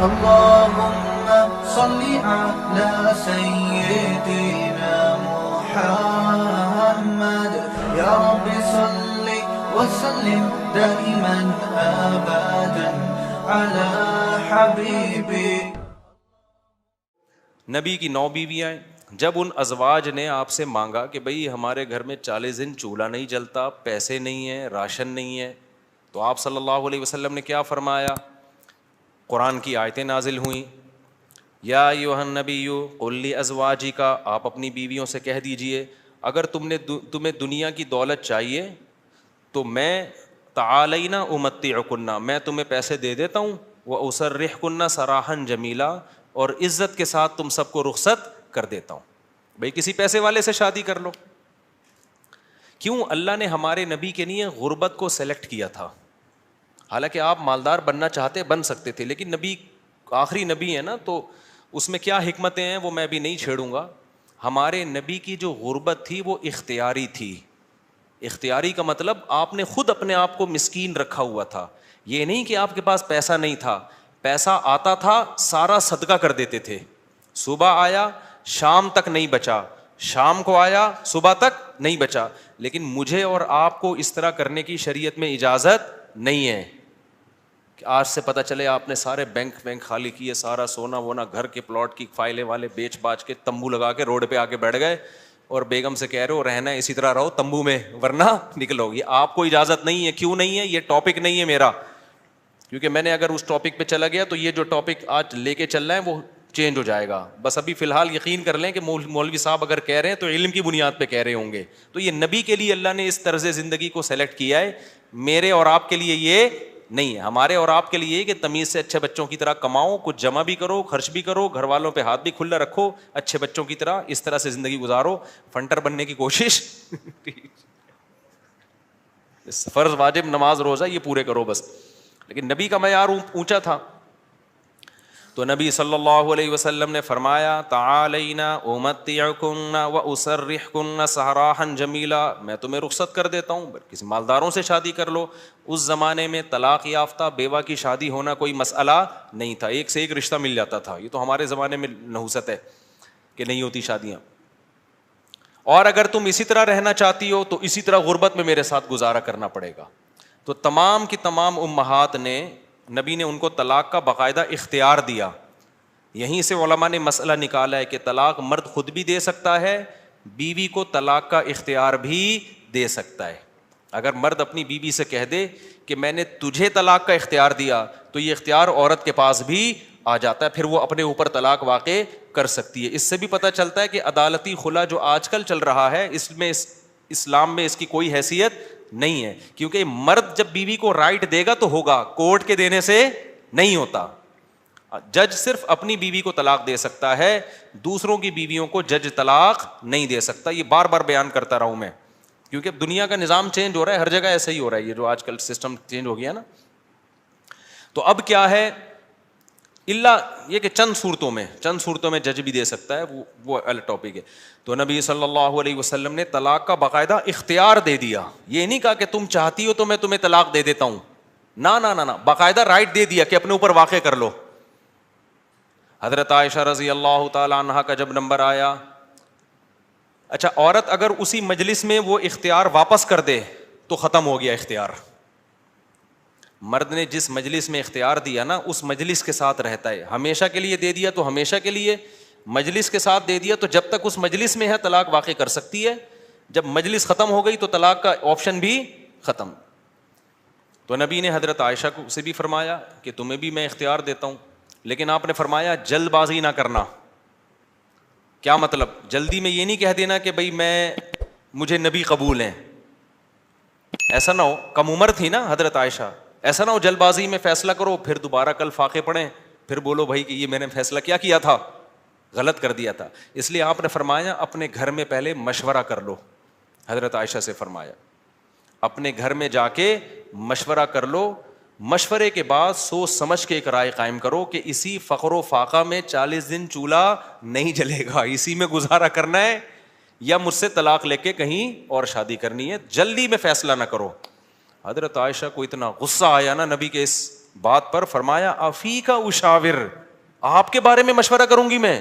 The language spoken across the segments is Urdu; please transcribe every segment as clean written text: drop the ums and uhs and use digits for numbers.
اللهم صل على سيدنا محمد يا رب صل وسلم دائما ابدا على حبيبي. نبی کی 9 بیویاں ہیں. جب ان ازواج نے آپ سے مانگا کہ بھئی ہمارے گھر میں 40 دن چولہا نہیں جلتا، پیسے نہیں ہیں، راشن نہیں ہے، تو آپ صلی اللہ علیہ وسلم نے کیا فرمایا؟ قرآن کی آیتیں نازل ہوئیں. یا ایھا النبی قل لازواجک، آپ اپنی بیویوں سے کہہ دیجئے اگر تمہیں دنیا کی دولت چاہیے تو میں تعالینا امتعکن، میں تمہیں پیسے دے دیتا ہوں، واسرحکن سراحا جمیلا، اور عزت کے ساتھ تم سب کو رخصت کر دیتا ہوں. بھئی کسی پیسے والے سے شادی کر لو. کیوں اللہ نے ہمارے نبی کے لیے غربت کو سلیکٹ کیا تھا؟ حالانکہ آپ مالدار بننا چاہتے بن سکتے تھے، لیکن نبی آخری نبی ہے نا، تو اس میں کیا حکمتیں ہیں وہ میں بھی نہیں چھیڑوں گا. ہمارے نبی کی جو غربت تھی وہ اختیاری تھی. اختیاری کا مطلب آپ نے خود اپنے آپ کو مسکین رکھا ہوا تھا. یہ نہیں کہ آپ کے پاس پیسہ نہیں تھا، پیسہ آتا تھا سارا صدقہ کر دیتے تھے. صبح آیا شام تک نہیں بچا، شام کو آیا صبح تک نہیں بچا. لیکن مجھے اور آپ کو اس طرح کرنے کی شریعت میں اجازت نہیں ہے کہ آج سے پتہ چلے آپ نے سارے بینک خالی کیے، سارا سونا وونا گھر کے پلاٹ کی فائلیں والے بیچ باچ کے تمبو لگا کے روڈ پہ آ کے بیٹھ گئے اور بیگم سے کہہ رہے ہو رہنا ہے اسی طرح رہو تمبو میں ورنہ نکلو. یہ آپ کو اجازت نہیں ہے. کیوں نہیں ہے؟ یہ ٹاپک نہیں ہے میرا، کیونکہ میں نے اگر اس ٹاپک پہ چلا گیا تو یہ جو ٹاپک آج لے کے چل رہا ہے وہ چینج ہو جائے گا. بس ابھی فی الحال یقین کر لیں کہ مولوی صاحب اگر کہہ رہے ہیں تو علم کی بنیاد پہ کہہ رہے ہوں گے. تو یہ نبی کے لیے اللہ نے اس طرز زندگی کو سلیکٹ کیا ہے، میرے اور آپ کے لیے یہ نہیں ہے. ہمارے اور آپ کے لیے یہ کہ تمیز سے اچھے بچوں کی طرح کماؤ، کچھ جمع بھی کرو، خرچ بھی کرو، گھر والوں پہ ہاتھ بھی کھلا رکھو، اچھے بچوں کی طرح اس طرح سے زندگی گزارو. فنٹر بننے کی کوشش فرض واجب نماز روزہ یہ پورے کرو بس. لیکن نبی کا معیار اونچا تھا. تو نبی صلی اللہ علیہ وسلم نے فرمایا تعالینا امتعکن واسرحکن سراحا جمیلا، میں تمہیں رخصت کر دیتا ہوں، کسی مالداروں سے شادی کر لو. اس زمانے میں طلاق یافتہ بیوہ کی شادی ہونا کوئی مسئلہ نہیں تھا، ایک سے ایک رشتہ مل جاتا تھا. یہ تو ہمارے زمانے میں نحوست ہے کہ نہیں ہوتی شادیاں. اور اگر تم اسی طرح رہنا چاہتی ہو تو اسی طرح غربت میں میرے ساتھ گزارا کرنا پڑے گا. تو تمام کی تمام امہات نے، نبی نے ان کو طلاق کا باقاعدہ اختیار دیا. یہیں سے علماء نے مسئلہ نکالا ہے کہ طلاق مرد خود بھی دے سکتا ہے، بیوی کو طلاق کا اختیار بھی دے سکتا ہے. اگر مرد اپنی بیوی سے کہہ دے کہ میں نے تجھے طلاق کا اختیار دیا تو یہ اختیار عورت کے پاس بھی آ جاتا ہے، پھر وہ اپنے اوپر طلاق واقع کر سکتی ہے. اس سے بھی پتہ چلتا ہے کہ عدالتی خلا جو آج کل چل رہا ہے اس میں اسلام میں اس کی کوئی حیثیت نہیں ہے، کیونکہ مرد جب بیوی کو رائٹ دے گا تو ہوگا، کورٹ کے دینے سے نہیں ہوتا. جج صرف اپنی بیوی کو طلاق دے سکتا ہے، دوسروں کی بیویوں کو جج طلاق نہیں دے سکتا. یہ بار بار بیان کرتا رہا ہوں میں، کیونکہ دنیا کا نظام چینج ہو رہا ہے، ہر جگہ ایسا ہی ہو رہا ہے. یہ جو آج کل سسٹم چینج ہو گیا نا، تو اب کیا ہے، اللہ یہ کہ چند صورتوں میں جج بھی دے سکتا ہے، وہ الگ ٹاپک ہے. تو نبی صلی اللہ علیہ وسلم نے طلاق کا باقاعدہ اختیار دے دیا. یہ نہیں کہا کہ تم چاہتی ہو تو میں تمہیں طلاق دے دیتا ہوں، نہ، باقاعدہ رائٹ دے دیا کہ اپنے اوپر واقع کر لو. حضرت عائشہ رضی اللہ تعالی عنہا کا جب نمبر آیا، اچھا عورت اگر اسی مجلس میں وہ اختیار واپس کر دے تو ختم ہو گیا اختیار. مرد نے جس مجلس میں اختیار دیا نا اس مجلس کے ساتھ رہتا ہے. ہمیشہ کے لیے دے دیا تو ہمیشہ کے لیے، مجلس کے ساتھ دے دیا تو جب تک اس مجلس میں ہے طلاق واقع کر سکتی ہے. جب مجلس ختم ہو گئی تو طلاق کا آپشن بھی ختم. تو نبی نے حضرت عائشہ کو سے بھی فرمایا کہ تمہیں بھی میں اختیار دیتا ہوں، لیکن آپ نے فرمایا جلد بازی نہ کرنا. کیا مطلب؟ جلدی میں یہ نہیں کہہ دینا کہ بھائی مجھے نبی قبول ہیں، ایسا نہ ہو. کم عمر تھی نا حضرت عائشہ، ایسا نہ ہو جلد بازی میں فیصلہ کرو پھر دوبارہ کل فاقے پڑیں پھر بولو بھائی کہ یہ میں نے فیصلہ کیا تھا، غلط کر دیا تھا. اس لیے آپ نے فرمایا اپنے گھر میں پہلے مشورہ کر لو. حضرت عائشہ سے فرمایا اپنے گھر میں جا کے مشورہ کر لو، مشورے کے بعد سوچ سمجھ کے ایک رائے قائم کرو کہ اسی فقر و فاقہ میں 40 دن چولہا نہیں جلے گا، اسی میں گزارا کرنا ہے یا مجھ سے طلاق لے کے کہیں اور شادی کرنی ہے. جلدی میں فیصلہ نہ کرو. حضرت عائشہ کو اتنا غصہ آیا نا نبی کے اس بات پر فرمایا افی کا اشاور, آپ کے بارے میں مشورہ کروں گی میں,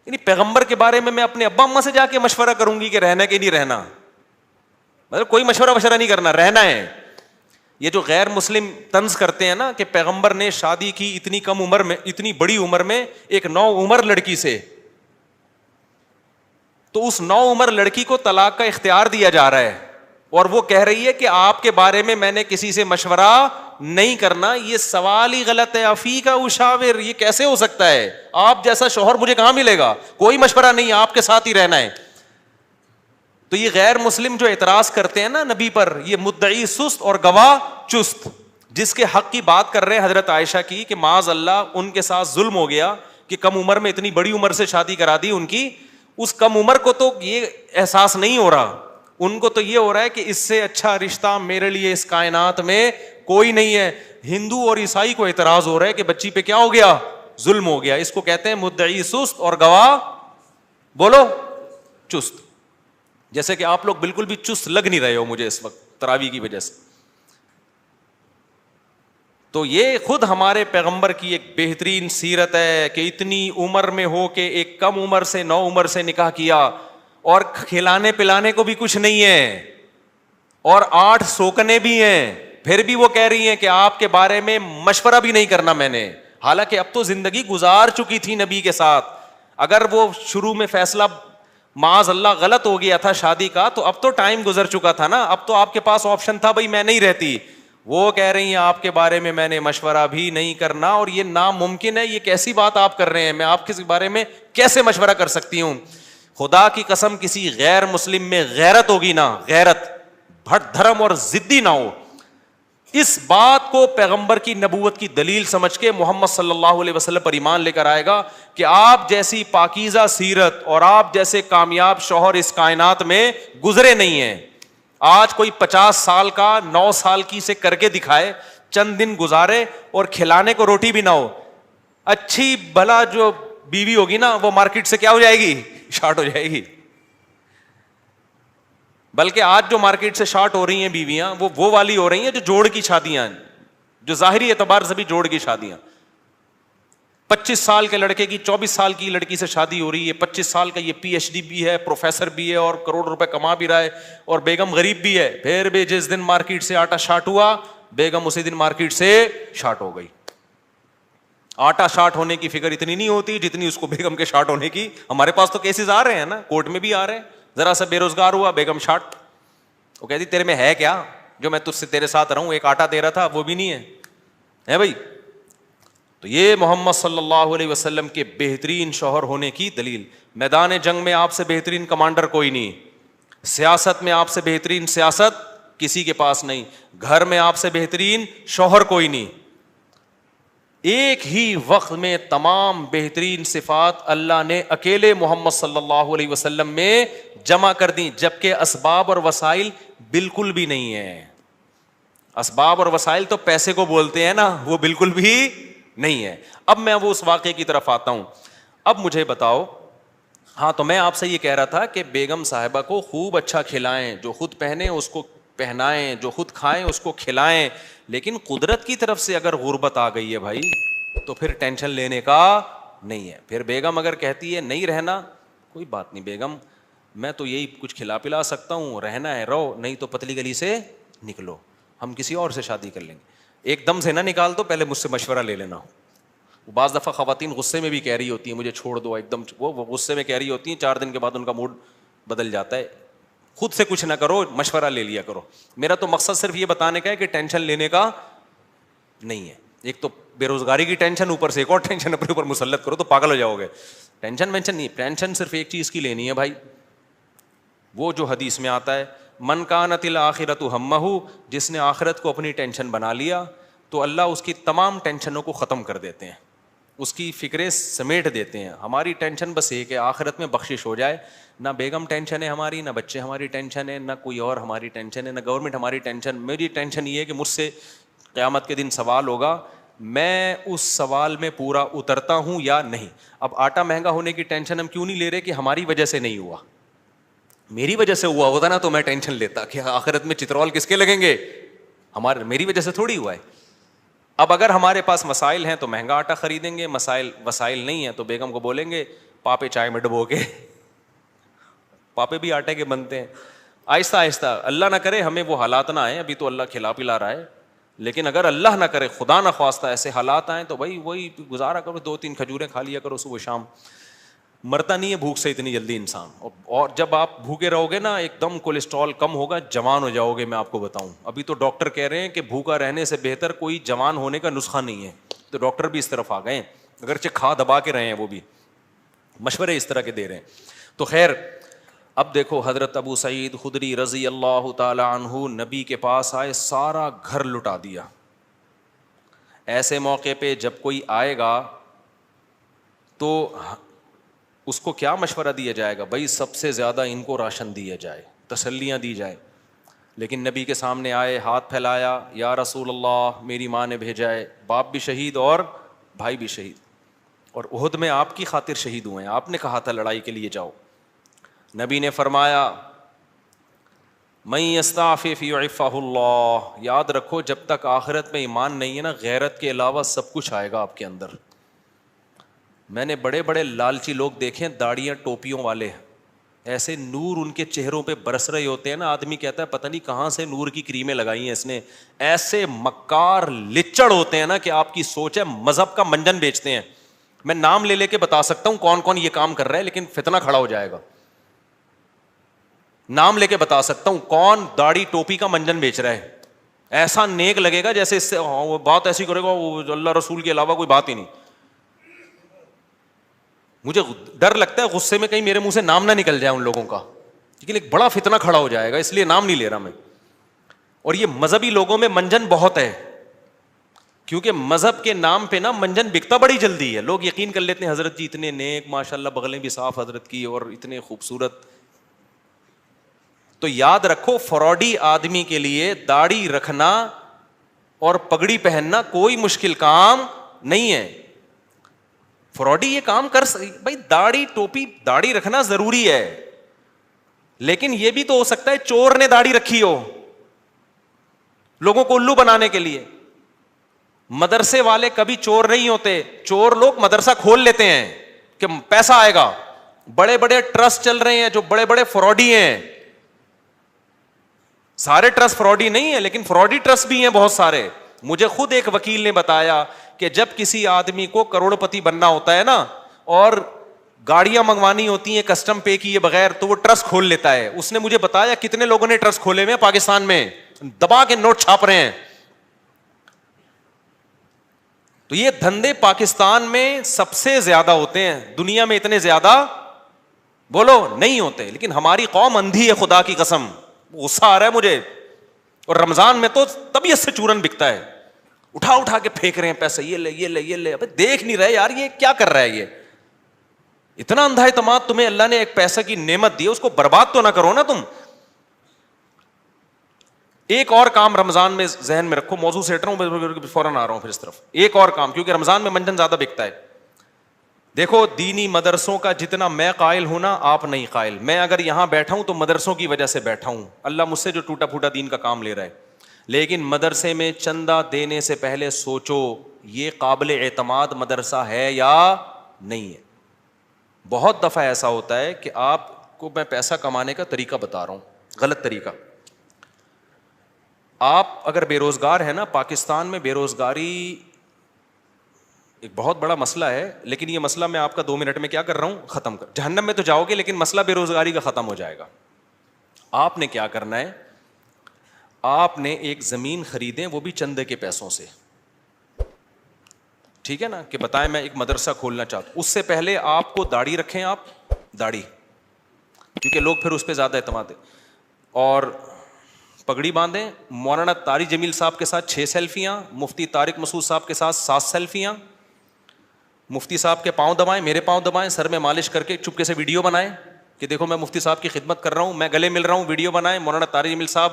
یعنی پیغمبر کے بارے میں اپنے ابا اماں سے جا کے مشورہ کروں گی کہ رہنا کہ نہیں رہنا, مطلب کوئی مشورہ نہیں کرنا, رہنا ہے. یہ جو غیر مسلم طنز کرتے ہیں نا کہ پیغمبر نے شادی کی اتنی کم عمر میں, اتنی بڑی عمر میں ایک نو عمر لڑکی سے, تو اس نو عمر لڑکی کو طلاق کا اختیار دیا جا رہا ہے, اور وہ کہہ رہی ہے کہ آپ کے بارے میں نے کسی سے مشورہ نہیں کرنا. یہ سوال ہی غلط ہے. افی کا اشاور, یہ کیسے ہو سکتا ہے؟ آپ جیسا شوہر مجھے کہاں ملے گا؟ کوئی مشورہ نہیں, آپ کے ساتھ ہی رہنا ہے. تو یہ غیر مسلم جو اعتراض کرتے ہیں نا نبی پر, یہ مدعی سست اور گواہ چست, جس کے حق کی بات کر رہے ہیں حضرت عائشہ کی کہ معاذ اللہ ان کے ساتھ ظلم ہو گیا کہ کم عمر میں اتنی بڑی عمر سے شادی کرا دی ان کی. اس کم عمر کو تو یہ احساس نہیں ہو رہا, ان کو تو یہ ہو رہا ہے کہ اس سے اچھا رشتہ میرے لیے اس کائنات میں کوئی نہیں ہے. ہندو اور عیسائی کو اعتراض ہو رہا ہے کہ بچی پہ کیا ہو گیا؟ ظلم ہو گیا. اس کو کہتے ہیں مدعی سست اور گواہ بولو چست. جیسے کہ آپ لوگ بالکل بھی چست لگ نہیں رہے ہو مجھے اس وقت تراویح کی وجہ سے. تو یہ خود ہمارے پیغمبر کی ایک بہترین سیرت ہے کہ اتنی عمر میں ہو کے ایک کم عمر سے, نو عمر سے نکاح کیا, اور کھلانے پلانے کو بھی کچھ نہیں ہے, اور 8 سوکنے بھی ہیں, پھر بھی وہ کہہ رہی ہیں کہ آپ کے بارے میں مشورہ بھی نہیں کرنا میں نے. حالانکہ اب تو زندگی گزار چکی تھی نبی کے ساتھ. اگر وہ شروع میں فیصلہ معاذ اللہ غلط ہو گیا تھا شادی کا, تو اب تو ٹائم گزر چکا تھا نا, اب تو آپ کے پاس آپشن تھا بھائی میں نہیں رہتی. وہ کہہ رہی ہیں آپ کے بارے میں نے مشورہ بھی نہیں کرنا, اور یہ ناممکن ہے. یہ کیسی بات آپ کر رہے ہیں, میں آپ کے بارے میں کیسے مشورہ کر سکتی ہوں؟ خدا کی قسم کسی غیر مسلم میں غیرت ہوگی نا, غیرت, بھٹ دھرم اور ضدی نہ ہو, اس بات کو پیغمبر کی نبوت کی دلیل سمجھ کے محمد صلی اللہ علیہ وسلم پر ایمان لے کر آئے گا کہ آپ جیسی پاکیزہ سیرت اور آپ جیسے کامیاب شوہر اس کائنات میں گزرے نہیں ہیں. آج کوئی 50 سال کا 9 سال کی سے کر کے دکھائے, چند دن گزارے اور کھلانے کو روٹی بھی نہ ہو, اچھی بھلا جو بیوی ہوگی نا وہ مارکیٹ سے کیا ہو جائے گی؟ شارٹ ہو جائے گی. بلکہ آج جو مارکیٹ سے شارٹ ہو رہی ہیں بیویاں وہ والی ہو رہی ہیں جو جوڑ کی شادیاں, جو ظاہری اعتبار سے بھی جوڑ کی شادیاں. 25 سال کے لڑکے کی 24 سال کی لڑکی سے شادی ہو رہی ہے, 25 سال کا یہ PhD بھی ہے, پروفیسر بھی ہے, اور کروڑ روپے کما بھی رہا ہے, اور بیگم غریب بھی ہے. پھر بھی جس دن مارکیٹ سے آٹا شارٹ ہوا, بیگم اسی دن مارکیٹ سے شارٹ ہو گئی. آٹا شارٹ ہونے کی فکر اتنی نہیں ہوتی جتنی اس کو بیگم کے شارٹ ہونے کی. ہمارے پاس تو کیسز آ رہے ہیں نا, کورٹ میں بھی آ رہے ہیں. ذرا سا بے روزگار ہوا, بیگم شارٹ. وہ کہتی تیرے میں ہے کیا جو میں تجھ سے تیرے ساتھ رہوں؟ ایک آٹا دے رہا تھا وہ بھی نہیں ہے بھائی. تو یہ محمد صلی اللہ علیہ وسلم کے بہترین شوہر ہونے کی دلیل. میدان جنگ میں آپ سے بہترین کمانڈر کوئی نہیں, سیاست میں آپ سے بہترین سیاست کسی کے پاس نہیں, گھر میں آپ سے بہترین شوہر کوئی نہیں. ایک ہی وقت میں تمام بہترین صفات اللہ نے اکیلے محمد صلی اللہ علیہ وسلم میں جمع کر دی, جبکہ اسباب اور وسائل بالکل بھی نہیں ہے. اسباب اور وسائل تو پیسے کو بولتے ہیں نا, وہ بالکل بھی نہیں ہے. اب میں وہ اس واقعے کی طرف آتا ہوں. اب مجھے بتاؤ, ہاں تو میں آپ سے یہ کہہ رہا تھا کہ بیگم صاحبہ کو خوب اچھا کھلائیں, جو خود پہنے اس کو پہنائیں, جو خود کھائیں اس کو کھلائیں. لیکن قدرت کی طرف سے اگر غربت آ گئی ہے بھائی تو پھر ٹینشن لینے کا نہیں ہے. پھر بیگم اگر کہتی ہے نہیں رہنا, کوئی بات نہیں بیگم, میں تو یہی کچھ کھلا پلا سکتا ہوں, رہنا ہے رہو, نہیں تو پتلی گلی سے نکلو, ہم کسی اور سے شادی کر لیں گے. ایک دم سے نہ نکال دو, پہلے مجھ سے مشورہ لے لینا. بعض دفعہ خواتین غصے میں بھی کہہ رہی ہوتی ہیں مجھے چھوڑ دو, ایک دم وہ غصے میں کہہ رہی ہوتی ہیں, 4 دن کے بعد ان کا موڈ بدل جاتا ہے. خود سے کچھ نہ کرو, مشورہ لے لیا کرو. میرا تو مقصد صرف یہ بتانے کا ہے کہ ٹینشن لینے کا نہیں ہے. ایک تو بے روزگاری کی ٹینشن, اوپر سے ایک اور ٹینشن اپنے اوپر مسلط کرو تو پاگل ہو جاؤ گے. ٹینشن وینشن نہیں, ٹینشن صرف ایک چیز کی لینی ہے بھائی, وہ جو حدیث میں آتا ہے من کانت الآخرۃ ہمہ, جس نے آخرت کو اپنی ٹینشن بنا لیا تو اللہ اس کی تمام ٹینشنوں کو ختم کر دیتے ہیں, اس کی فکریں سمیٹ دیتے ہیں. ہماری ٹینشن بس ایک ہے, آخرت میں بخشش ہو جائے. نہ بیگم ٹینشن ہے ہماری, نہ بچے ہماری ٹینشن ہے, نہ کوئی اور ہماری ٹینشن ہے, نہ گورنمنٹ ہماری ٹینشن. میری ٹینشن یہ ہے کہ مجھ سے قیامت کے دن سوال ہوگا, میں اس سوال میں پورا اترتا ہوں یا نہیں. اب آٹا مہنگا ہونے کی ٹینشن ہم کیوں نہیں لے رہے کہ ہماری وجہ سے نہیں ہوا, میری وجہ سے ہوا ہوتا نا تو میں ٹینشن لیتا کہ آخرت میں چترول کس کے لگیں گے, میری وجہ سے تھوڑی ہوا ہے. اب اگر ہمارے پاس مسائل ہیں تو مہنگا آٹا خریدیں گے, وسائل نہیں ہیں تو بیگم کو بولیں گے پاپے چائے میں ڈبو کے. پاپے بھی آٹے کے بنتے ہیں. آہستہ آہستہ, اللہ نہ کرے ہمیں وہ حالات نہ آئیں, ابھی تو اللہ کھلا پلا رہا ہے, لیکن اگر اللہ نہ کرے, خدا نہ خواستہ ایسے حالات آئیں تو بھائی وہی گزارا کرو, 2-3 کھجوریں کھا لیا کرو صبح شام. مرتا نہیں ہے بھوک سے اتنی جلدی انسان, اور جب آپ بھوکے رہو گے نا ایک دم کولیسٹرول کم ہوگا, جوان ہو جاؤ گے. میں آپ کو بتاؤں, ابھی تو ڈاکٹر کہہ رہے ہیں کہ بھوکا رہنے سے بہتر کوئی جوان ہونے کا نسخہ نہیں ہے, تو ڈاکٹر بھی اس طرف آ گئے ہیں, اگرچہ کھا دبا کے رہے ہیں, وہ بھی مشورے اس طرح کے دے رہے ہیں. تو خیر, اب دیکھو حضرت ابو سعید خدری رضی اللہ تعالی عنہ نبی کے پاس آئے, سارا گھر لٹا دیا. ایسے موقع پہ جب کوئی آئے گا تو اس کو کیا مشورہ دیا جائے گا؟ بھائی سب سے زیادہ ان کو راشن دیا جائے, تسلیاں دی جائے. لیکن نبی کے سامنے آئے, ہاتھ پھیلایا, یا رسول اللہ میری ماں نے بھیجا ہے, باپ بھی شہید اور بھائی بھی شہید, اور احد میں آپ کی خاطر شہید ہوئے ہیں, آپ نے کہا تھا لڑائی کے لیے جاؤ. نبی نے فرمایا من یستعفف یعفہ اللہ, یاد رکھو جب تک آخرت میں ایمان نہیں ہے نا, غیرت کے علاوہ سب کچھ آئے گا آپ کے اندر. میں نے بڑے بڑے لالچی لوگ دیکھے, داڑیاں ٹوپیوں والے, ایسے نور ان کے چہروں پہ برس رہے ہوتے ہیں نا, آدمی کہتا ہے پتہ نہیں کہاں سے نور کی کریمیں لگائی ہیں اس نے. ایسے مکار لچڑ ہوتے ہیں نا کہ آپ کی سوچ ہے, مذہب کا منجن بیچتے ہیں. میں نام لے کے بتا سکتا ہوں کون کون یہ کام کر رہا ہے, لیکن فتنہ کھڑا ہو جائے گا. نام لے کے بتا سکتا ہوں کون داڑھی ٹوپی کا منجن بیچ رہا ہے. ایسا نیک لگے گا جیسے اس سے وہ بات ایسی کرے گا, وہ اللہ رسول کے علاوہ کوئی بات ہی نہیں. مجھے ڈر لگتا ہے غصے میں کہیں میرے منہ سے نام نہ نکل جائے ان لوگوں کا, لیکن ایک بڑا فتنہ کھڑا ہو جائے گا, اس لیے نام نہیں لے رہا میں. اور یہ مذہبی لوگوں میں منجن بہت ہے, کیونکہ مذہب کے نام پہ نا منجن بکتا بڑی جلدی ہے. لوگ یقین کر لیتے ہیں حضرت جی اتنے نیک, ماشاء اللہ بغلیں بھی صاف حضرت کی, اور اتنے خوبصورت. تو یاد رکھو فراڈی آدمی کے لیے داڑھی رکھنا اور پگڑی پہننا کوئی مشکل کام نہیں ہے. فراڈی یہ کام کر بھائی داڑھی ٹوپی داڑھی رکھنا ضروری ہے, لیکن یہ بھی تو ہو سکتا ہے چور نے داڑھی رکھی ہو لوگوں کو الو بنانے کے لیے. مدرسے والے کبھی چور نہیں ہوتے, چور لوگ مدرسہ کھول لیتے ہیں کہ پیسہ آئے گا. بڑے بڑے ٹرسٹ چل رہے ہیں جو بڑے بڑے فراڈی ہیں, سارے ٹرسٹ فراڈی نہیں ہیں لیکن فراڈی ٹرسٹ بھی ہیں بہت سارے. مجھے خود ایک وکیل نے بتایا کہ جب کسی آدمی کو کروڑ پتی بننا ہوتا ہے نا, اور گاڑیاں منگوانی ہوتی ہیں کسٹم پے کیے بغیر, تو وہ ٹرسٹ کھول لیتا ہے. اس نے مجھے بتایا کتنے لوگوں نے ٹرسٹ کھولے ہوئے پاکستان میں, دبا کے نوٹ چھاپ رہے ہیں. تو یہ دھندے پاکستان میں سب سے زیادہ ہوتے ہیں, دنیا میں اتنے زیادہ بولو نہیں ہوتے. لیکن ہماری قوم اندھی ہے خدا کی قسم, غصہ آ رہا ہے مجھے. اور رمضان میں تو طبیعت سے چورن بکتا ہے, اٹھا اٹھا کے پھینک رہے ہیں پیسے, یہ لے یہ لے یہ لے. ابے دیکھ نہیں رہے یار یہ کیا کر رہا ہے, یہ اتنا اندھا اعتماد تمہیں اللہ نے ایک پیسہ کی نعمت دی, اس کو برباد تو نہ کرو نا تم. ایک اور کام رمضان میں ذہن میں رکھو, موضوع سیٹ رہا ہوں فوراً آ رہا ہوں پھر اس طرف. ایک اور کام, کیونکہ رمضان میں منجن زیادہ بکتا ہے. دیکھو دینی مدرسوں کا جتنا میں قائل ہوں نا, آپ نہیں قائل. میں اگر یہاں بیٹھا ہوں تو مدرسوں کی وجہ سے بیٹھا ہوں, اللہ مجھ سے جو ٹوٹا پھوٹا دین کا کام لے رہا ہے. لیکن مدرسے میں چندہ دینے سے پہلے سوچو یہ قابل اعتماد مدرسہ ہے یا نہیں ہے. بہت دفعہ ایسا ہوتا ہے کہ آپ کو میں پیسہ کمانے کا طریقہ بتا رہا ہوں, غلط طریقہ. آپ اگر بے روزگار ہیں نا, پاکستان میں بے روزگاری ایک بہت بڑا مسئلہ ہے, لیکن یہ مسئلہ میں آپ کا 2 منٹ میں کیا کر رہا ہوں, ختم کر. جہنم میں تو جاؤ گے لیکن مسئلہ بے روزگاری کا ختم ہو جائے گا. آپ نے کیا کرنا ہے, آپ نے ایک زمین خریدیں, وہ بھی چندے کے پیسوں سے, ٹھیک ہے نا, کہ بتائیں میں ایک مدرسہ کھولنا چاہتا ہوں. اس سے پہلے آپ کو داڑھی رکھیں, آپ داڑھی, کیونکہ لوگ پھر اس پہ زیادہ اعتماد ہے, اور پگڑی باندھیں. مولانا طارق جمیل صاحب کے ساتھ 6 سیلفیاں, مفتی طارق مسعود صاحب کے ساتھ 7 سیلفیاں. مفتی صاحب کے پاؤں دبائیں, میرے پاؤں دبائیں, سر میں مالش کر کے چپکے سے ویڈیو بنائیں کہ دیکھو میں مفتی صاحب کی خدمت کر رہا ہوں, میں گلے مل رہا ہوں, ویڈیو بنائیں. مولانا طارق جمیل صاحب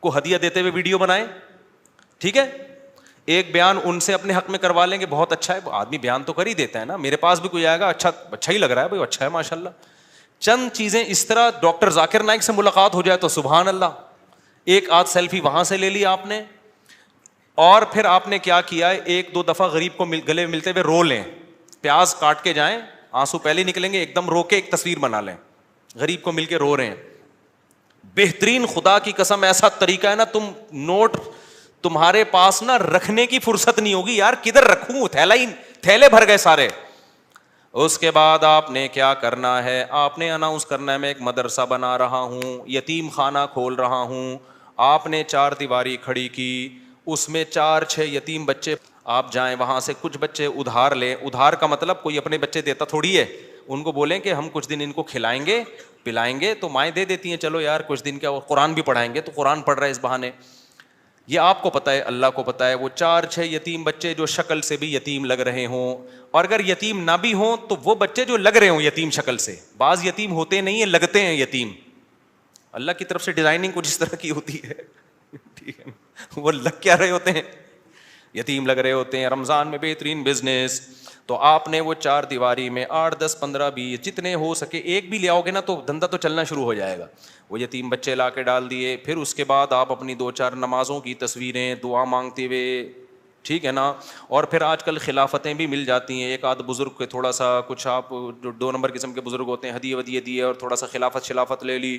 کو ہدیہ دیتے ہوئے ویڈیو بنائیں, ٹھیک ہے. ایک بیان ان سے اپنے حق میں کروا لیں گے, بہت اچھا ہے, آدمی بیان تو کر ہی دیتا ہے نا. میرے پاس بھی کوئی آئے گا, اچھا ہی لگ رہا ہے بھائی, اچھا ہے ماشاء اللہ. چند چیزیں اس طرح, ڈاکٹر ذاکر نائک سے ملاقات ہو جائے تو سبحان اللہ, ایک آدھ سیلفی وہاں سے لے لی آپ نے. اور پھر آپ نے کیا کیا ہے, ایک دو دفعہ غریب کو گلے ملتے ہوئے رو لیں, پیاز کاٹ کے جائیں, آنسو پہلے نکلیں گے, ایک دم رو کے ایک تصویر بنا لیں, غریب کو مل کے رو رہے ہیں. بہترین, خدا کی قسم ایسا طریقہ ہے نا, تم نوٹ تمہارے پاس نا رکھنے کی فرصت نہیں ہوگی یار, کدھر رکھوں, تھیلے بھر گئے سارے. اس کے بعد آپ نے کیا کرنا ہے, آپ نے اناؤنس کرنا ہے میں ایک مدرسہ بنا رہا ہوں, یتیم خانہ کھول رہا ہوں. آپ نے 4 دیواری کھڑی کی, اس میں 4-6 یتیم بچے, آپ جائیں وہاں سے کچھ بچے ادھار لیں. ادھار کا مطلب کوئی اپنے بچے دیتا تھوڑی ہے, ان کو بولیں کہ ہم کچھ دن ان کو کھلائیں گے پلائیں گے, تو مائیں دے دیتی ہیں, چلو یار کچھ دن کیا, قرآن بھی پڑھائیں گے, تو قرآن پڑھ رہے اس بہانے. یہ آپ کو پتہ ہے, اللہ کو پتہ ہے, وہ 4-6 یتیم بچے جو شکل سے بھی یتیم لگ رہے ہوں, اور اگر یتیم نہ بھی ہوں تو وہ بچے جو لگ رہے ہوں یتیم شکل سے, بعض یتیم ہوتے نہیں ہیں, لگتے ہیں یتیم, اللہ کی طرف سے ڈیزائننگ کچھ اس طرح کی ہوتی ہے, ٹھیک ہے, وہ لگ کیا رہے ہوتے ہیں, یتیم لگ رہے ہوتے ہیں. رمضان میں بہترین بزنس, تو آپ نے وہ 4 دیواری میں 8, 10, 15, 20 جتنے ہو سکے ایک بھی لے آؤ گے نا تو دھندا تو چلنا شروع ہو جائے گا. وہ یتیم بچے لا کے ڈال دیے. پھر اس کے بعد آپ اپنی 2-4 نمازوں کی تصویریں دعا مانگتے ہوئے, ٹھیک ہے نا, اور پھر آج کل خلافتیں بھی مل جاتی ہیں, ایک آدھ بزرگ کے تھوڑا سا کچھ, آپ جو 2 نمبر قسم کے بزرگ ہوتے ہیں, ہدیے ودیے دیے اور تھوڑا سا خلافت لے لی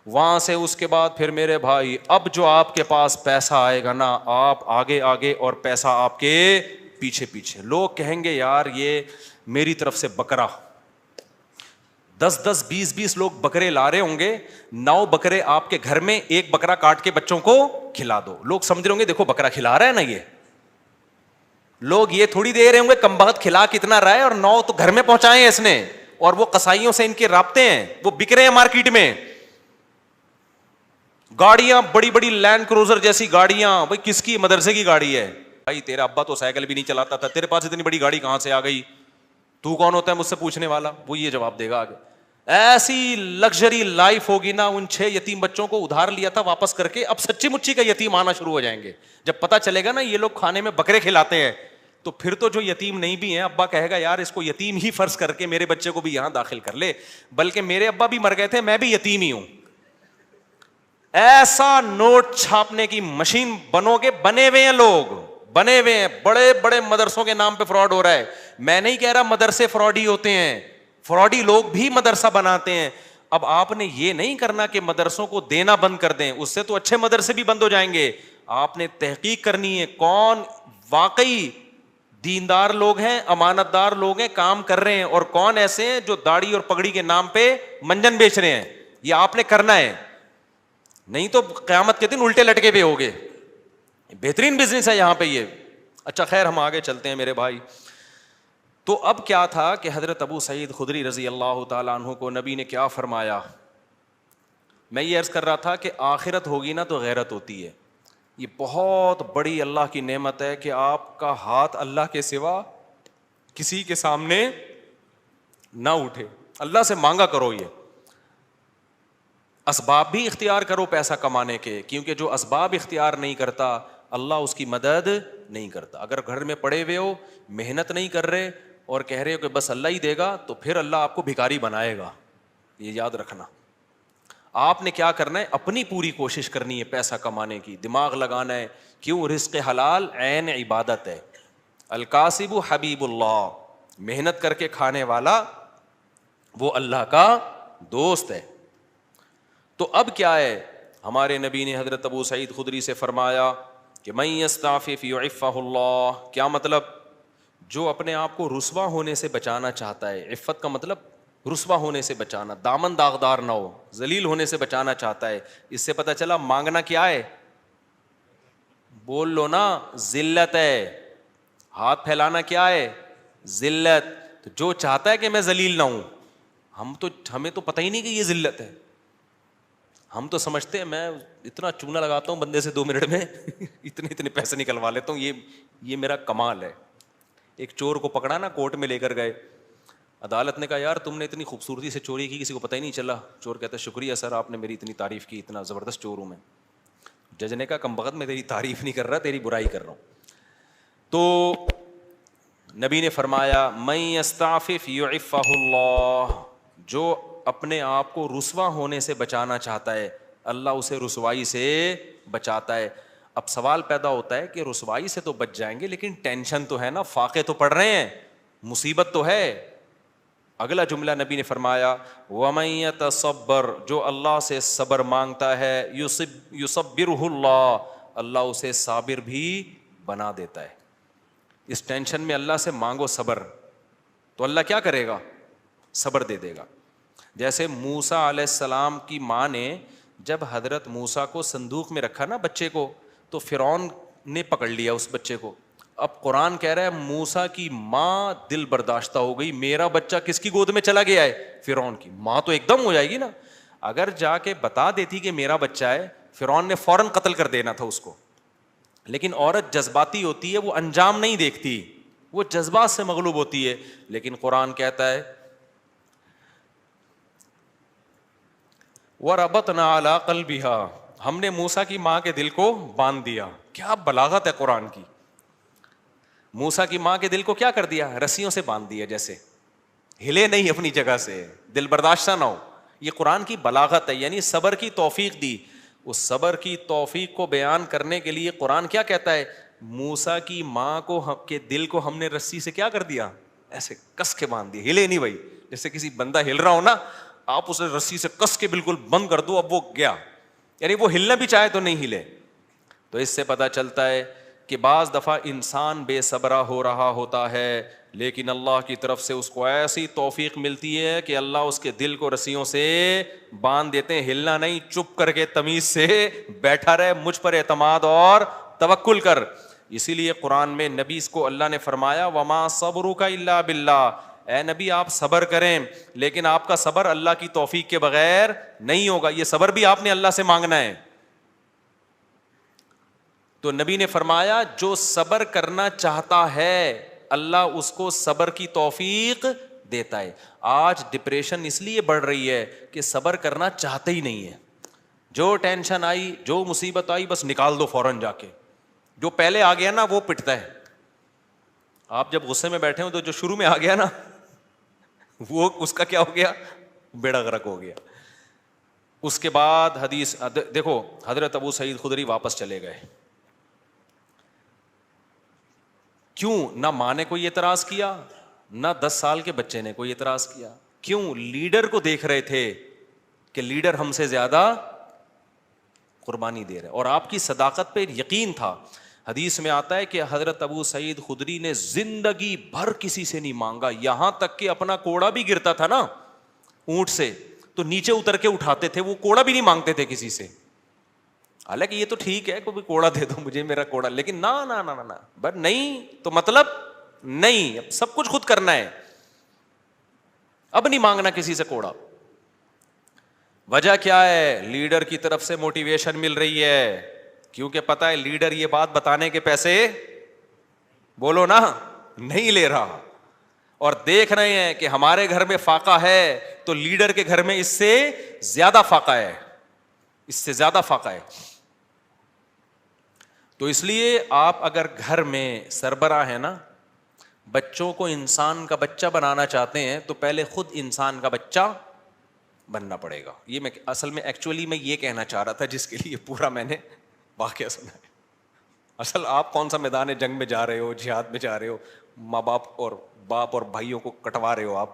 وہاں سے. اس کے بعد پھر میرے بھائی, اب جو آپ کے پاس پیسہ آئے گا نا, آپ آگے آگے اور پیسہ آپ کے پیچھے پیچھے. لوگ کہیں گے یار یہ میری طرف سے بکرا, 10-10, 20-20 لوگ بکرے لا رہے ہوں گے, 9 بکرے آپ کے گھر میں, ایک بکرا کاٹ کے بچوں کو کھلا دو. لوگ سمجھ رہے ہوں گے دیکھو بکرا کھلا رہا ہے نا, یہ لوگ یہ تھوڑی دے رہے ہوں گے کم بخت کھلا کتنا رہا ہے, اور 9 تو گھر میں پہنچائے ہیں اس نے, اور وہ قصائیوں سے ان کے رابطے ہیں, وہ بک رہے ہیں مارکیٹ میں. گاڑیاں بڑی بڑی لینڈ کروزر جیسی گاڑیاں, بھائی کس کی, مدرسے کی گاڑی ہے بھائی, تیرا ابا تو سائیکل بھی نہیں چلاتا تھا, تیرے پاس اتنی بڑی گاڑی کہاں سے آ گئی, تو کون ہوتا ہے مجھ سے پوچھنے والا, وہ یہ جواب دے گا آگے. ایسی لگژری لائف ہوگی نا. ان 6 یتیم بچوں کو ادھار لیا تھا واپس کر کے, اب سچی مچی کا یتیم آنا شروع ہو جائیں گے. جب پتا چلے گا نا یہ لوگ کھانے میں بکرے کھلاتے ہیں, تو پھر تو جو یتیم نہیں بھی ہیں, ابا کہے گا یار اس کو یتیم ہی فرض کر کے میرے بچے کو بھی یہاں داخل کر لے, بلکہ میرے ابا بھی مر گئے تھے, میں بھی یتیم ہی ہوں. ایسا نوٹ چھاپنے کی مشین بنو گے, بنے ہوئے ہیں لوگ, بنے ہوئے ہیں. بڑے بڑے مدرسوں کے نام پہ فراڈ ہو رہا ہے. میں نہیں کہہ رہا مدرسے فراڈی ہوتے ہیں, فراڈی لوگ بھی مدرسہ بناتے ہیں. اب آپ نے یہ نہیں کرنا کہ مدرسوں کو دینا بند کر دیں, اس سے تو اچھے مدرسے بھی بند ہو جائیں گے. آپ نے تحقیق کرنی ہے کون واقعی دیندار لوگ ہیں, امانت دار لوگ ہیں, کام کر رہے ہیں, اور کون ایسے ہیں جو داڑھی اور پگڑی کے نام پہ منجن بیچ رہے ہیں. یہ آپ نے کرنا ہے, نہیں تو قیامت کے دن الٹے لٹکے پہ ہوگے. بہترین بزنس ہے یہاں پہ یہ. اچھا خیر, ہم آگے چلتے ہیں میرے بھائی. تو اب کیا تھا کہ حضرت ابو سعید خدری رضی اللہ تعالیٰ عنہ کو نبی نے کیا فرمایا. میں یہ عرض کر رہا تھا کہ آخرت ہوگی نا تو غیرت ہوتی ہے. یہ بہت بڑی اللہ کی نعمت ہے کہ آپ کا ہاتھ اللہ کے سوا کسی کے سامنے نہ اٹھے. اللہ سے مانگا کرو, یہ اسباب بھی اختیار کرو پیسہ کمانے کے, کیونکہ جو اسباب اختیار نہیں کرتا اللہ اس کی مدد نہیں کرتا. اگر گھر میں پڑے ہوئے ہو, محنت نہیں کر رہے اور کہہ رہے ہو کہ بس اللہ ہی دے گا, تو پھر اللہ آپ کو بھکاری بنائے گا. یہ یاد رکھنا. آپ نے کیا کرنا ہے, اپنی پوری کوشش کرنی ہے پیسہ کمانے کی, دماغ لگانا ہے. کیوں؟ رزق حلال عین عبادت ہے. الکاسب حبیب اللہ, محنت کر کے کھانے والا وہ اللہ کا دوست ہے. تو اب کیا ہے, ہمارے نبی نے حضرت ابو سعید خدری سے فرمایا کہ من یستعفف یعفہ اللہ. کیا مطلب؟ جو اپنے آپ کو رسوا ہونے سے بچانا چاہتا ہے, عفت کا مطلب رسوا ہونے سے بچانا, دامن داغدار نہ ہو, ذلیل ہونے سے بچانا چاہتا ہے. اس سے پتہ چلا مانگنا کیا ہے, بول لو نا, ذلت ہے. ہاتھ پھیلانا کیا ہے, ذلت. تو جو چاہتا ہے کہ میں ذلیل نہ ہوں, ہمیں تو پتہ ہی نہیں کہ یہ ذلت ہے. ہم تو سمجھتے ہیں میں اتنا چونا لگاتا ہوں بندے سے 2 منٹ میں اتنے پیسے نکلوا لیتا ہوں, یہ میرا کمال ہے. ایک چور کو پکڑا نا, کورٹ میں لے کر گئے, عدالت نے کہا یار تم نے اتنی خوبصورتی سے چوری کی, کسی کو پتہ ہی نہیں چلا. چور کہتا ہے شکریہ سر, آپ نے میری اتنی تعریف کی, اتنا زبردست چور ہوں میں. جج نے کہا کم بخت میں تیری تعریف نہیں کر رہا, تیری برائی کر رہا ہوں. تو نبی نے فرمایا من یستعفف یعفہ اللہ, جو اپنے آپ کو رسوا ہونے سے بچانا چاہتا ہے اللہ اسے رسوائی سے بچاتا ہے. اب سوال پیدا ہوتا ہے کہ رسوائی سے تو بچ جائیں گے لیکن ٹینشن تو ہے نا, فاقے تو پڑ رہے ہیں, مصیبت تو ہے. اگلا جملہ نبی نے فرمایا وَمَن يَتَصَبَّرْ, جو اللہ سے صبر مانگتا ہے, يُصَبِّرْهُ اللَّهُ, اللہ اسے صابر بھی بنا دیتا ہے. اس ٹینشن میں اللہ سے مانگو صبر, تو اللہ کیا کرے گا؟ صبر دے دے گا. جیسے موسیٰ علیہ السلام کی ماں نے جب حضرت موسیٰ کو صندوق میں رکھا نا بچے کو, تو فرعون نے پکڑ لیا اس بچے کو. اب قرآن کہہ رہا ہے موسیٰ کی ماں دل برداشتہ ہو گئی, میرا بچہ کس کی گود میں چلا گیا ہے؟ فرعون کی. ماں تو ایک دم ہو جائے گی نا. اگر جا کے بتا دیتی کہ میرا بچہ ہے, فرعون نے فوراً قتل کر دینا تھا اس کو. لیکن عورت جذباتی ہوتی ہے, وہ انجام نہیں دیکھتی, وہ جذبات سے مغلوب ہوتی ہے. لیکن قرآن کہتا ہے وَرَبَطْنَا عَلَىٰ قَلْبِهَا, ہم نے موسیٰ کی ماں کے دل کو باندھ دیا. کیا بلاغت ہے قرآن کی. موسیٰ کی ماں کے دل کو کیا کر دیا؟ رسیوں سے باندھ دیا, جیسے ہلے نہیں اپنی جگہ سے, دل برداشتہ نہ ہو. یہ قرآن کی بلاغت ہے, یعنی صبر کی توفیق دی. اس صبر کی توفیق کو بیان کرنے کے لیے قرآن کیا کہتا ہے؟ موسیٰ کی ماں کو کے دل کو ہم نے رسی سے کیا کر دیا؟ ایسے کس کے باندھ دیا, ہلے نہیں بھائی. جیسے کسی بندہ ہل رہا ہو نا, آپ اسے رسی سے کس کے بالکل بند کر دو, اب وہ گیا, یعنی وہ ہلنا بھی چاہے تو نہیں ہلے. تو اس سے پتہ چلتا ہے کہ بعض دفعہ انسان بے صبرا ہو رہا ہوتا ہے, لیکن اللہ کی طرف سے اس کو ایسی توفیق ملتی ہے کہ اللہ اس کے دل کو رسیوں سے باندھ دیتے ہیں. ہلنا نہیں, چپ کر کے تمیز سے بیٹھا رہے, مجھ پر اعتماد اور توکل کر. اسی لیے قرآن میں نبی کو اللہ نے فرمایا وما صبرک الا باللہ, اے نبی آپ صبر کریں لیکن آپ کا صبر اللہ کی توفیق کے بغیر نہیں ہوگا. یہ صبر بھی آپ نے اللہ سے مانگنا ہے. تو نبی نے فرمایا جو صبر کرنا چاہتا ہے اللہ اس کو صبر کی توفیق دیتا ہے. آج ڈپریشن اس لیے بڑھ رہی ہے کہ صبر کرنا چاہتے ہی نہیں ہے. جو ٹینشن آئی, جو مصیبت آئی, بس نکال دو فوراً جا کے. جو پہلے آ گیا نا وہ پٹتا ہے. آپ جب غصے میں بیٹھے ہو تو جو شروع میں آ گیا نا وہ اس کا کیا ہو گیا؟ بیڑا غرق ہو گیا. اس کے بعد حدیث دیکھو, حضرت ابو سعید خدری واپس چلے گئے. کیوں؟ نہ ماں نے کوئی اعتراض کیا, نہ 10 سال کے بچے نے کوئی اعتراض کیا. کیوں؟ لیڈر کو دیکھ رہے تھے کہ لیڈر ہم سے زیادہ قربانی دے رہے, اور آپ کی صداقت پہ یقین تھا. حدیث میں آتا ہے کہ حضرت ابو سعید خدری نے زندگی بھر کسی سے نہیں مانگا, یہاں تک کہ اپنا کوڑا بھی گرتا تھا نا اونٹ سے تو نیچے اتر کے اٹھاتے تھے, وہ کوڑا بھی نہیں مانگتے تھے کسی سے. حالانکہ یہ تو ٹھیک ہے کوئی کوڑا دے دو مجھے میرا کوڑا, لیکن نہ نہ نہ نہ بس نہیں, تو مطلب نہیں, اب سب کچھ خود کرنا ہے, اب نہیں مانگنا کسی سے کوڑا. وجہ کیا ہے؟ لیڈر کی طرف سے موٹیویشن مل رہی ہے, کیونکہ پتہ ہے لیڈر یہ بات بتانے کے پیسے بولو نا نہیں لے رہا, اور دیکھ رہے ہیں کہ ہمارے گھر میں فاقہ ہے تو لیڈر کے گھر میں اس سے زیادہ فاقہ ہے, اس سے زیادہ فاقہ ہے. تو اس لیے آپ اگر گھر میں سربراہ ہیں نا, بچوں کو انسان کا بچہ بنانا چاہتے ہیں تو پہلے خود انسان کا بچہ بننا پڑے گا. یہ میں اصل میں ایکچولی میں یہ کہنا چاہ رہا تھا, جس کے لیے پورا میں نے واقعہ سنا ہے. اصل آپ کون سا میدان جنگ میں جا رہے ہو, جہاد میں جا رہے ہو, ماں باپ اور بھائیوں کو کٹوا رہے ہو آپ.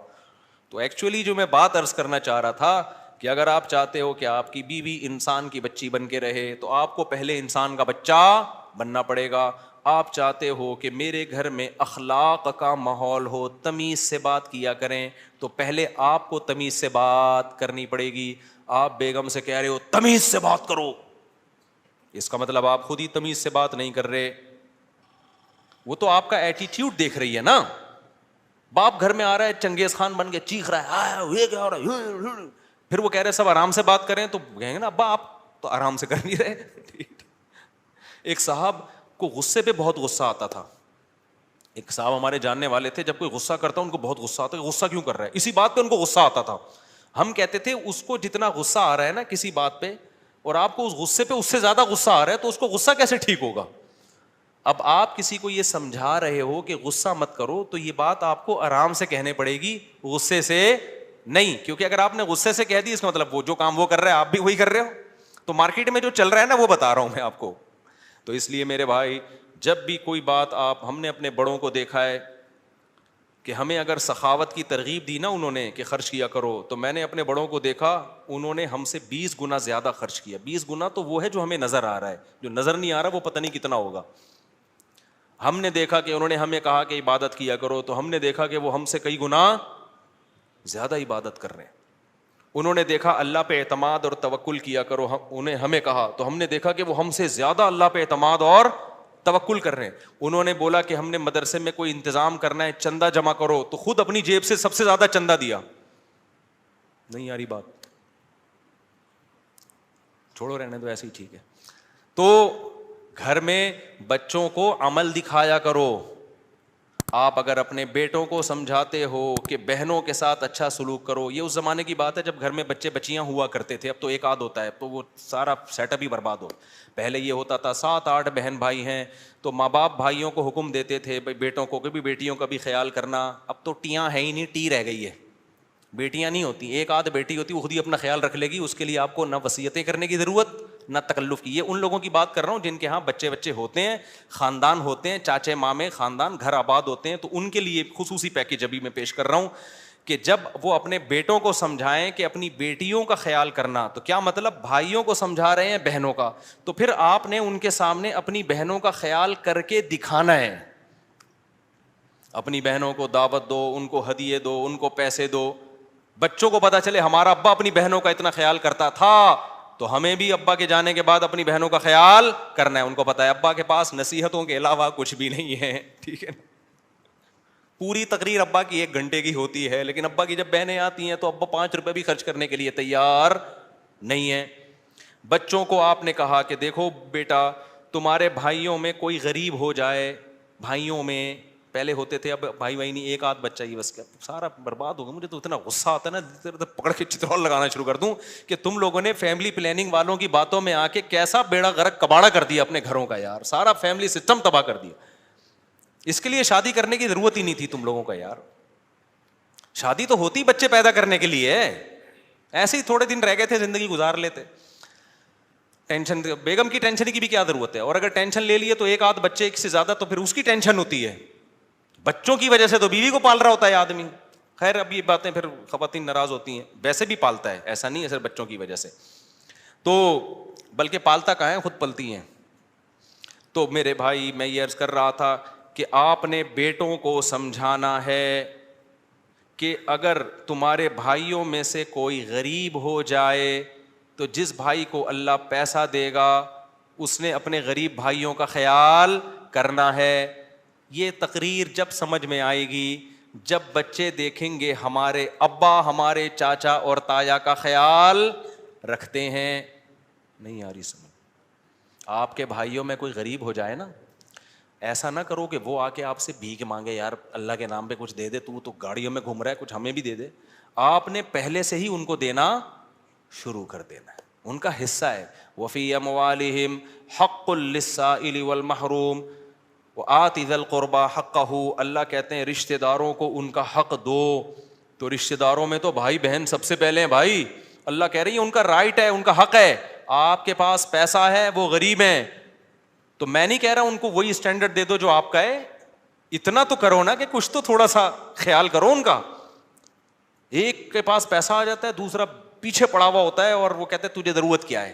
تو ایکچولی جو میں بات عرض کرنا چاہ رہا تھا کہ اگر آپ چاہتے ہو کہ آپ کی بیوی انسان کی بچی بن کے رہے تو آپ کو پہلے انسان کا بچہ بننا پڑے گا. آپ چاہتے ہو کہ میرے گھر میں اخلاق کا ماحول ہو, تمیز سے بات کیا کریں, تو پہلے آپ کو تمیز سے بات کرنی پڑے گی. آپ بیگم سے کہہ رہے ہو تمیز سے بات کرو, اس کا مطلب آپ خود ہی تمیز سے بات نہیں کر رہے. وہ تو آپ کا ایٹیٹیوڈ دیکھ رہی ہے نا. باپ گھر میں آ رہا ہے چنگیز خان بن کے چیخ رہا ہے, یہ کیا ہو رہا ہے, پھر وہ کہہ رہے سب آرام سے بات کریں, تو کہیں گے نا ابا آپ تو آرام سے کر نہیں رہے. ایک صاحب کو غصے پہ بہت غصہ آتا تھا. ایک صاحب ہمارے جاننے والے تھے, جب کوئی غصہ کرتا ان کو بہت غصہ آتا, غصہ کیوں کر رہا ہے, اسی بات پہ ان کو غصہ آتا تھا. ہم کہتے تھے اس کو جتنا غصہ آ رہا ہے نا کسی بات پہ, اور آپ کو اس غصے پہ اس سے زیادہ غصہ آ رہا ہے, تو اس کو غصہ کیسے ٹھیک ہوگا. اب آپ کسی کو یہ سمجھا رہے ہو کہ غصہ مت کرو, تو یہ بات آپ کو آرام سے کہنے پڑے گی, غصے سے نہیں. کیونکہ اگر آپ نے غصے سے کہہ دی, اس کا مطلب وہ جو کام وہ کر رہا ہے آپ بھی وہی کر رہے ہو. تو مارکیٹ میں جو چل رہا ہے نا وہ بتا رہا ہوں میں آپ کو. تو اس لیے میرے بھائی جب بھی کوئی بات ہم نے اپنے بڑوں کو دیکھا ہے کہ ہمیں اگر سخاوت کی ترغیب دی نا انہوں نے کہ خرچ کیا کرو, تو میں نے اپنے بڑوں کو دیکھا انہوں نے ہم سے 20 گنا زیادہ خرچ کیا. 20 گنا تو وہ ہے جو ہمیں نظر آ رہا ہے, جو نظر نہیں آ رہا وہ پتہ نہیں کتنا ہوگا. ہم نے دیکھا کہ انہوں نے ہمیں کہا کہ عبادت کیا کرو, تو ہم نے دیکھا کہ وہ ہم سے کئی گنا زیادہ عبادت کر رہے ہیں. انہوں نے دیکھا اللہ پہ اعتماد اور توکل کیا کرو, انہیں ہمیں کہا تو ہم نے دیکھا کہ وہ ہم سے زیادہ اللہ پہ اعتماد اور توکل کر رہے ہیں. انہوں نے بولا کہ ہم نے مدرسے میں کوئی انتظام کرنا ہے, چندہ جمع کرو, تو خود اپنی جیب سے سب سے زیادہ چندہ دیا. نہیں آ رہی بات, چھوڑو رہنے دو, ایسے ہی ٹھیک ہے. تو گھر میں بچوں کو عمل دکھایا کرو. آپ اگر اپنے بیٹوں کو سمجھاتے ہو کہ بہنوں کے ساتھ اچھا سلوک کرو, یہ اس زمانے کی بات ہے جب گھر میں بچے بچیاں ہوا کرتے تھے, اب تو ایک آدھ ہوتا ہے, تو وہ سارا سیٹ اپ ہی برباد ہو. پہلے یہ ہوتا تھا 7-8 بہن بھائی ہیں تو ماں باپ بھائیوں کو حکم دیتے تھے بھائی بیٹوں کو بھی بیٹیوں کا بھی خیال کرنا. اب تو ٹیاں ہے ہی نہیں, ٹی رہ گئی ہے, بیٹیاں نہیں ہوتی. ایک آدھ بیٹی ہوتی وہ خود ہی اپنا خیال رکھ لے گی, اس کے لیے آپ کو نہ وصیتیں کرنے کی ضرورت نہ تکلف کی. یہ ان لوگوں کی بات کر رہا ہوں جن کے ہاں بچے ہوتے ہیں, خاندان ہوتے ہیں, چاچے مامے خاندان گھر آباد ہوتے ہیں, تو ان کے لیے خصوصی پیکیج ابھی میں پیش کر رہا ہوں کہ جب وہ اپنے بیٹوں کو سمجھائیں کہ اپنی بیٹیوں کا خیال کرنا, تو کیا مطلب بھائیوں کو سمجھا رہے ہیں بہنوں کا, تو پھر آپ نے ان کے سامنے اپنی بہنوں کا خیال کر کے دکھانا ہے. اپنی بہنوں کو دعوت دو, ان کو ہدیے دو, ان کو پیسے دو. بچوں کو پتا چلے ہمارا ابا اپنی بہنوں کا اتنا خیال کرتا تھا, تو ہمیں بھی ابا کے جانے کے بعد اپنی بہنوں کا خیال کرنا ہے. ان کو پتا ہے ابا کے پاس نصیحتوں کے علاوہ کچھ بھی نہیں ہے, ٹھیک ہے. پوری تقریر ابا کی 1 گھنٹے کی ہوتی ہے, لیکن ابا کی جب بہنیں آتی ہیں تو ابا 5 روپے بھی خرچ کرنے کے لیے تیار نہیں ہے. بچوں کو آپ نے کہا کہ دیکھو بیٹا, تمہارے بھائیوں میں کوئی غریب ہو جائے, بھائیوں میں پہلے ہوتے تھے, اب بھائی نہیں, ایک آدھ بچہ ہی بس, سارا برباد ہوگا. مجھے تو اتنا غصہ آتا ہے نا, پکڑ کے چترول لگانا شروع کر دوں کہ تم لوگوں نے فیملی پلاننگ والوں کی باتوں میں آ کے کیسا بیڑا غرق کباڑا کر دیا اپنے گھروں کا یار, سارا فیملی سسٹم تباہ کر دیا. اس کے لیے شادی کرنے کی ضرورت ہی نہیں تھی تم لوگوں کا یار. شادی تو ہوتی بچے پیدا کرنے کے لیے, ایسے ہی تھوڑے دن رہ گئے تھے زندگی گزار لیتے. ٹینشن, بیگم کی ٹینشن کی بھی کیا ضرورت ہے, اور اگر ٹینشن لے لیے تو ایک آدھ بچے ایک سے زیادہ, تو پھر اس کی ٹینشن ہوتی ہے. بچوں کی وجہ سے تو بیوی کو پال رہا ہوتا ہے آدمی. خیر اب یہ باتیں پھر خواتین ناراض ہوتی ہیں, ویسے بھی پالتا ہے, ایسا نہیں ہے صرف بچوں کی وجہ سے, تو بلکہ پالتا کہاں ہے, خود پلتی ہیں. تو میرے بھائی میں یہ عرض کر رہا تھا کہ آپ نے بیٹوں کو سمجھانا ہے کہ اگر تمہارے بھائیوں میں سے کوئی غریب ہو جائے تو جس بھائی کو اللہ پیسہ دے گا اس نے اپنے غریب بھائیوں کا خیال کرنا ہے. یہ تقریر جب سمجھ میں آئے گی جب بچے دیکھیں گے ہمارے ابا ہمارے چاچا اور تایا کا خیال رکھتے ہیں. نہیں آ رہی سمجھ. آپ کے بھائیوں میں کوئی غریب ہو جائے نا, ایسا نہ کرو کہ وہ آ کے آپ سے بھیک مانگے, یار اللہ کے نام پہ کچھ دے دے, تو گاڑیوں میں گھوم رہا ہے, کچھ ہمیں بھی دے دے. آپ نے پہلے سے ہی ان کو دینا شروع کر دینا ہے, ان کا حصہ ہے. وفی اموالہم حق للسائل والمحروم وآت ذی القربى حقہ. اللہ کہتے ہیں رشتہ داروں کو ان کا حق دو. تو رشتہ داروں میں تو بھائی بہن سب سے پہلے ہیں بھائی. اللہ کہہ رہی ہے ان کا رائٹ ہے, ان کا حق ہے. آپ کے پاس پیسہ ہے, وہ غریب ہیں, تو میں نہیں کہہ رہا ان کو وہی اسٹینڈرڈ دے دو جو آپ کا ہے, اتنا تو کرو نا کہ کچھ تو تھوڑا سا خیال کرو ان کا. ایک کے پاس پیسہ آ جاتا ہے, دوسرا پیچھے پڑا ہوا ہوتا ہے اور وہ کہتے ہیں تجھے ضرورت کیا ہے,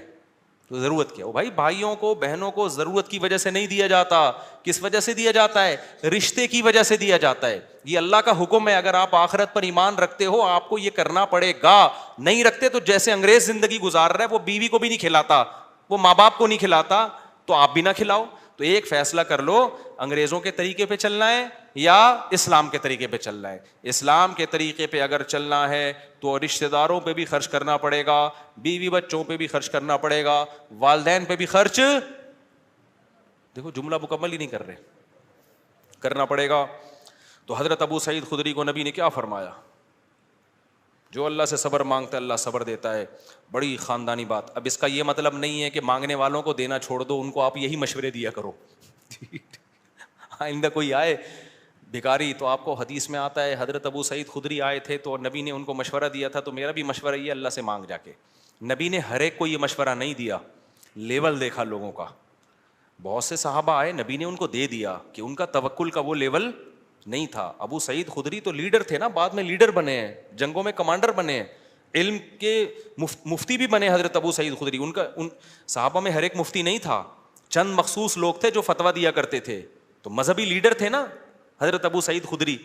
تو ضرورت کیا ہو. بھائی بھائیوں کو بہنوں کو ضرورت کی وجہ سے نہیں دیا جاتا, کس وجہ سے دیا جاتا ہے, رشتے کی وجہ سے دیا جاتا ہے. یہ اللہ کا حکم ہے, اگر آپ آخرت پر ایمان رکھتے ہو آپ کو یہ کرنا پڑے گا. نہیں رکھتے تو جیسے انگریز زندگی گزار رہا ہے, وہ بیوی کو بھی نہیں کھلاتا, وہ ماں باپ کو نہیں کھلاتا, تو آپ بھی نہ کھلاؤ. تو ایک فیصلہ کر لو, انگریزوں کے طریقے پہ چلنا ہے یا اسلام کے طریقے پہ چلنا ہے. اسلام کے طریقے پہ اگر چلنا ہے تو رشتہ داروں پہ بھی خرچ کرنا پڑے گا, بیوی بچوں پہ بھی خرچ کرنا پڑے گا, والدین پہ بھی خرچ, دیکھو جملہ مکمل ہی نہیں کر رہے, کرنا پڑے گا. تو حضرت ابو سعید خدری کو نبی نے کیا فرمایا, جو اللہ سے صبر مانگتا ہے اللہ صبر دیتا ہے. بڑی خاندانی بات. اب اس کا یہ مطلب نہیں ہے کہ مانگنے والوں کو دینا چھوڑ دو, ان کو آپ یہی مشورے دیا کرو. آئندہ کوئی آئے بھکاری, تو آپ کو حدیث میں آتا ہے حضرت ابو سعید خدری آئے تھے تو نبی نے ان کو مشورہ دیا تھا, تو میرا بھی مشورہ یہ اللہ سے مانگ جا کے. نبی نے ہر ایک کو یہ مشورہ نہیں دیا, لیول دیکھا لوگوں کا. بہت سے صحابہ آئے, نبی نے ان کو دے دیا کہ ان کا توکل کا وہ لیول نہیں تھا. ابو سعید خدری تو لیڈر تھے نا, بعد میں لیڈر بنے ہیں, جنگوں میں کمانڈر بنے ہیں, علم کے مفتی بھی بنے حضرت ابو سعید خدری. ان صحابہ میں ہر ایک مفتی نہیں تھا, چند مخصوص لوگ تھے جو فتویٰ دیا کرتے تھے. تو مذہبی لیڈر تھے نا حضرت ابو سعید خدری,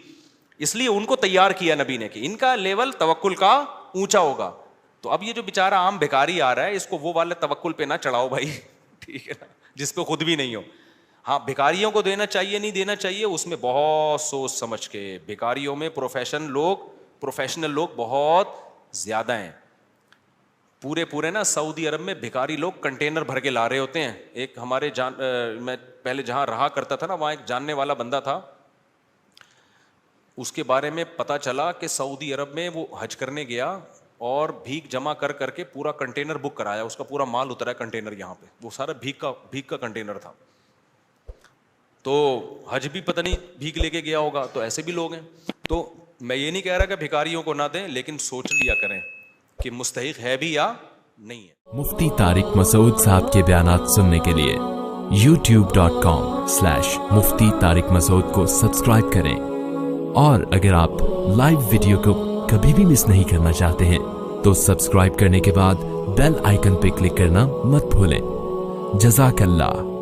اس لیے ان کو تیار کیا نبی نے کہ ان کا لیول توکل کا اونچا ہوگا. تو اب یہ جو بیچارہ عام بھکاری آ رہا ہے, اس کو وہ والے توکل پہ نہ چڑھاؤ بھائی, ٹھیک ہے نا, جس پہ خود بھی نہیں ہو. ہاں بھکاریوں کو دینا چاہیے نہیں دینا چاہیے, اس میں بہت سوچ سمجھ کے. بھکاریوں میں پروفیشنل لوگ بہت زیادہ ہیں. پورے نا سعودی عرب میں بھکاری لوگ کنٹینر بھر کے لا رہے ہوتے ہیں. ایک ہمارے میں پہلے جہاں رہا کرتا تھا نا, وہاں ایک جاننے والا بندہ تھا, اس کے بارے میں پتا چلا کہ سعودی عرب میں وہ حج کرنے گیا اور بھیک جمع کر کے پورا کنٹینر بک کرایا, اس کا پورا مال اترا ہے کنٹینر یہاں پہ, وہ سارا بھیک کا کنٹینر تھا. تو حج بھی پتہ نہیں بھیک لے کے گیا ہوگا. تو ایسے بھی لوگ ہیں. تو میں یہ نہیں کہہ رہا کہ بھکاریوں کو نہ دیں, لیکن سوچ لیا کریں کہ مستحق ہے بھی یا نہیں ہے. مفتی طارق مسعود صاحب کے بیانات سننے کے لیے youtube.com/مفتی طارق مسعود کو سبسکرائب کریں, اور اگر آپ لائیو ویڈیو کو کبھی بھی مس نہیں کرنا چاہتے ہیں تو سبسکرائب کرنے کے بعد بیل آئیکن پہ کلک کرنا مت بھولیں. جزاک اللہ.